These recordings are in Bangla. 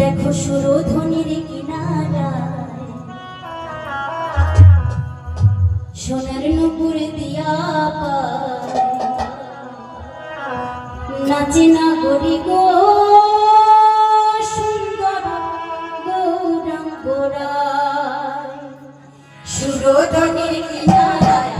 দেখো সুরধ্বনির কিনারা সোনার নুপুর দিয়া নাচে না গরি গো সুন্দর গৌরাঙ্গরা সুরধ্বনির কিনারায়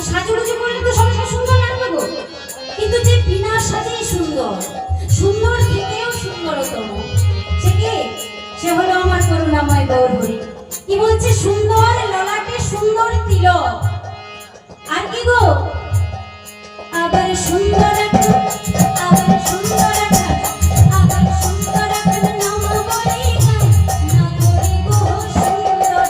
সাজুগুজু করলে তো সবাই সুন্দর লাগবে গো, কিন্তু যে বিনা সাজেই সুন্দর, সুন্দর থেকেও সুন্দরতম সে কে? সে হলো আমার করুণাময় গৌরহরি। কি বলছে? সুন্দর ললাটে সুন্দর তিলক, আর কি গো? আবার সুন্দর আবার সুন্দর আবার সুন্দর নাম বলি না করি গো সুন্দর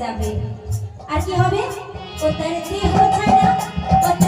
যাবে। আর কি হবে? ও তার দেহ ছাড়া